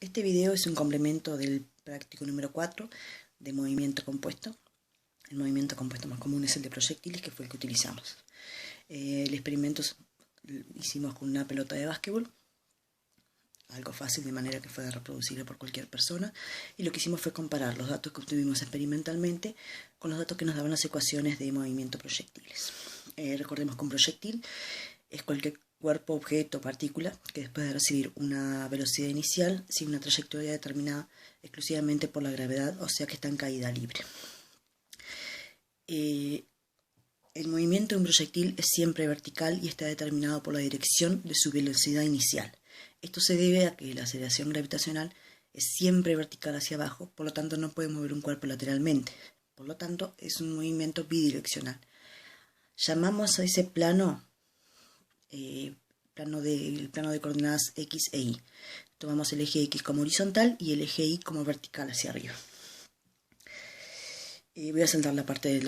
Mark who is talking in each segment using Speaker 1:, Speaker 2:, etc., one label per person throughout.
Speaker 1: Este video es un complemento del práctico número 4 de movimiento compuesto. El movimiento compuesto más común es el de proyectiles, que fue el que utilizamos. El experimento hicimos con una pelota de básquetbol, algo fácil de manera que fue reproducible por cualquier persona, y lo que hicimos fue comparar los datos que obtuvimos experimentalmente con los datos que nos daban las ecuaciones de movimiento proyectiles. Recordemos que un proyectil es cualquier cuerpo, objeto, partícula que después de recibir una velocidad inicial sigue una trayectoria determinada exclusivamente por la gravedad, o sea que está en caída libre. El movimiento de un proyectil es siempre vertical y está determinado por la dirección de su velocidad inicial. Esto se debe a que la aceleración gravitacional es siempre vertical hacia abajo, por lo tanto no puede mover un cuerpo lateralmente. Por lo tanto, es un movimiento bidireccional. Llamamos a ese plano plano de coordenadas X e Y. Tomamos el eje X como horizontal y el eje Y como vertical hacia arriba. Voy a saltar la parte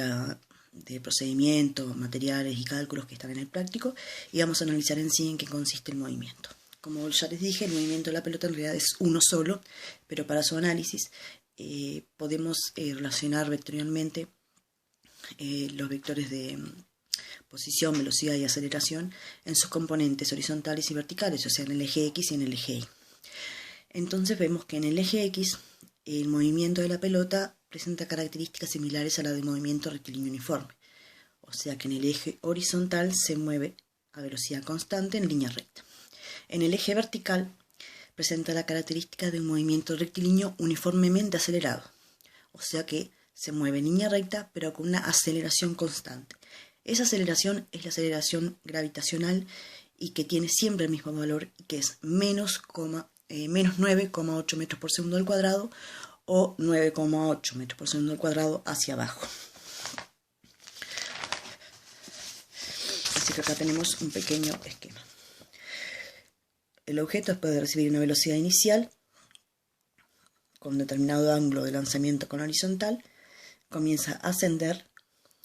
Speaker 1: de procedimiento, materiales y cálculos que están en el práctico y vamos a analizar en sí en qué consiste el movimiento. Como ya les dije, el movimiento de la pelota en realidad es uno solo, pero para su análisis podemos relacionar vectorialmente los vectores de posición, velocidad y aceleración en sus componentes horizontales y verticales, o sea, en el eje X y en el eje Y. Entonces vemos que en el eje X el movimiento de la pelota presenta características similares a la del movimiento rectilíneo uniforme, o sea que en el eje horizontal se mueve a velocidad constante en línea recta. En el eje vertical presenta la característica de un movimiento rectilíneo uniformemente acelerado, o sea que se mueve en línea recta pero con una aceleración constante. Esa aceleración es la aceleración gravitacional y que tiene siempre el mismo valor, que es menos 9,8 metros por segundo al cuadrado o 9,8 metros por segundo al cuadrado hacia abajo. Así que acá tenemos un pequeño esquema. El objeto, después de recibir una velocidad inicial con determinado ángulo de lanzamiento con horizontal, comienza a ascender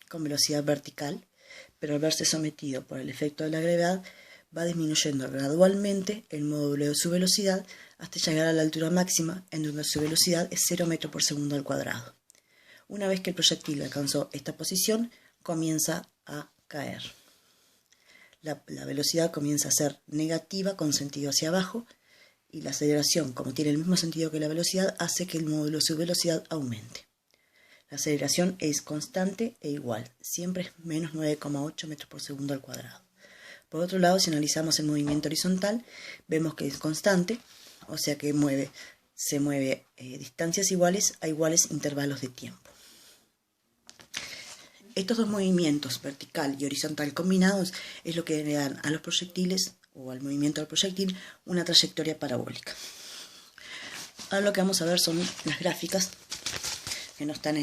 Speaker 1: con velocidad vertical, pero al verse sometido por el efecto de la gravedad va disminuyendo gradualmente el módulo de su velocidad hasta llegar a la altura máxima, en donde su velocidad es 0 metros por segundo al cuadrado. Una vez que el proyectil alcanzó esta posición, comienza a caer. La velocidad comienza a ser negativa con sentido hacia abajo y la aceleración, como tiene el mismo sentido que la velocidad, hace que el módulo de su velocidad aumente. La aceleración es constante e igual, siempre es menos 9,8 metros por segundo al cuadrado. Por otro lado, si analizamos el movimiento horizontal, vemos que es constante, o sea que se mueve distancias iguales a iguales intervalos de tiempo. Estos dos movimientos, vertical y horizontal combinados, es lo que le dan a los proyectiles, o al movimiento del proyectil, una trayectoria parabólica. Ahora lo que vamos a ver son las gráficas que no están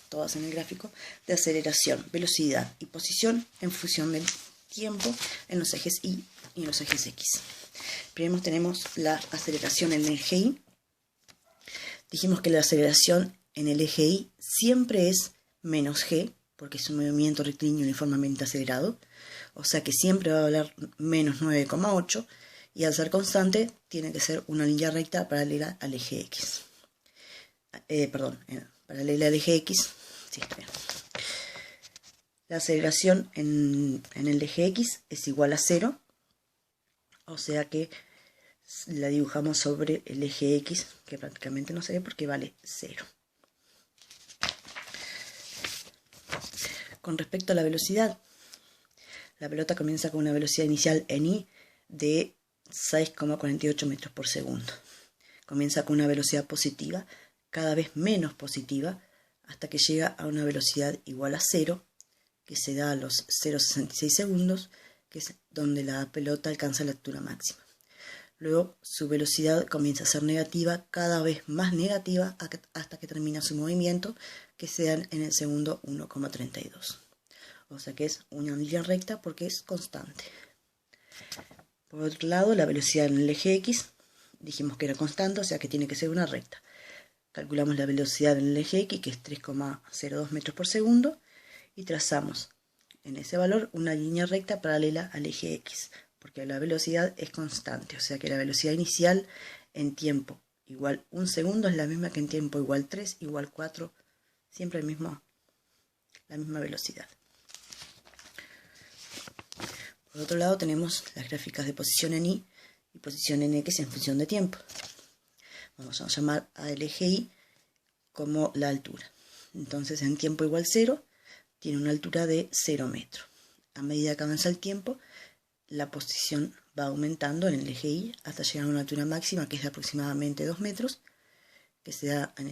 Speaker 1: todas en el gráfico, de aceleración, velocidad y posición en función del tiempo en los ejes Y y en los ejes X. Primero tenemos la aceleración en el eje Y. Dijimos que la aceleración en el eje Y siempre es menos g, porque es un movimiento rectilíneo uniformemente acelerado, o sea que siempre va a valer menos 9,8, y al ser constante tiene que ser una línea recta paralela al eje X. Paralela al eje X, sí, está bien. La aceleración en el eje X es igual a 0, o sea que la dibujamos sobre el eje X, que prácticamente no se ve porque vale 0. Con respecto a la velocidad, la pelota comienza con una velocidad inicial en Y de 6,48 metros por segundo. Comienza con una velocidad positiva, cada vez menos positiva, hasta que llega a una velocidad igual a 0, que se da a los 0,66 segundos, que es donde la pelota alcanza la altura máxima. Luego su velocidad comienza a ser negativa, cada vez más negativa, hasta que termina su movimiento, que se da en el segundo 1,32. O sea que es una línea recta porque es constante. Por otro lado, la velocidad en el eje X, dijimos que era constante, o sea que tiene que ser una recta. Calculamos la velocidad en el eje X, que es 3,02 metros por segundo, y trazamos en ese valor una línea recta paralela al eje X, porque la velocidad es constante, o sea que la velocidad inicial en tiempo igual 1 segundo es la misma que en tiempo igual 3, igual 4, siempre la misma velocidad. Por otro lado tenemos las gráficas de posición en Y y posición en X en función de tiempo. Vamos a llamar al eje Y como la altura. Entonces en tiempo igual 0 tiene una altura de 0 metros. A medida que avanza el tiempo, la posición va aumentando en el eje Y hasta llegar a una altura máxima que es de aproximadamente 2 metros, que se da en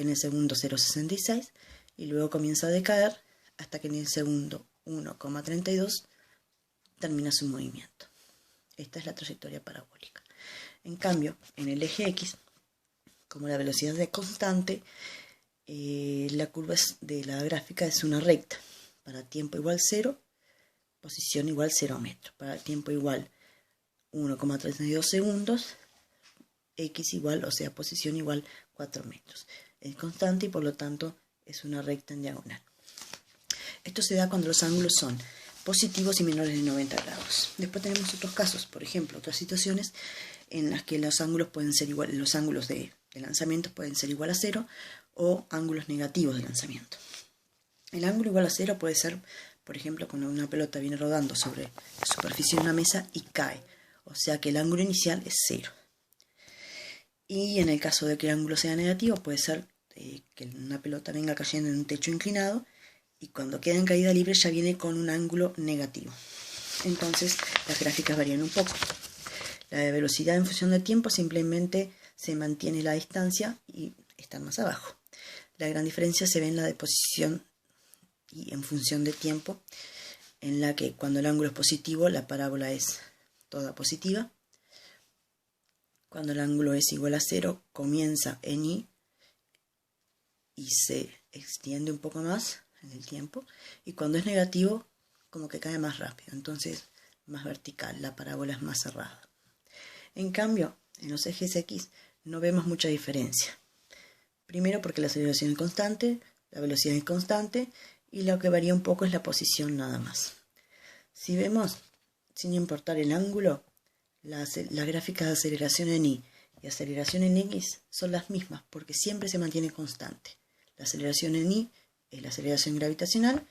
Speaker 1: el segundo 0,66 y luego comienza a decaer hasta que en el segundo 1,32 termina su movimiento. Esta es la trayectoria parabólica. En cambio, en el eje X, como la velocidad es constante, la curva de la gráfica es una recta. Para tiempo igual 0, posición igual 0 metros. Para tiempo igual 1,32 segundos, X igual, o sea, posición igual 4 metros. Es constante y por lo tanto es una recta en diagonal. Esto se da cuando los ángulos son positivos y menores de 90 grados. Después tenemos otros casos, por ejemplo, otras situaciones en las que los ángulos pueden ser igual, los ángulos de lanzamiento pueden ser igual a 0 o ángulos negativos de lanzamiento. El ángulo igual a 0 puede ser, por ejemplo, cuando una pelota viene rodando sobre la superficie de una mesa y cae, o sea que el ángulo inicial es 0. Y en el caso de que el ángulo sea negativo, puede ser que una pelota venga cayendo en un techo inclinado y cuando queda en caída libre ya viene con un ángulo negativo. Entonces las gráficas varían un poco. La de velocidad en función de tiempo simplemente se mantiene la distancia y están más abajo. La gran diferencia se ve en la de posición y en función de tiempo, en la que cuando el ángulo es positivo la parábola es toda positiva. Cuando el ángulo es igual a 0 comienza en Y y se extiende un poco más en el tiempo, y cuando es negativo como que cae más rápido, entonces más vertical, la parábola es más cerrada. En cambio, en los ejes X no vemos mucha diferencia. Primero porque la aceleración es constante, la velocidad es constante y lo que varía un poco es la posición nada más. Si vemos, sin importar el ángulo, las gráficas de aceleración en Y y aceleración en X son las mismas porque siempre se mantiene constante. La aceleración en Y es la aceleración gravitacional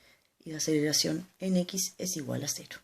Speaker 1: y la aceleración en X es igual a 0.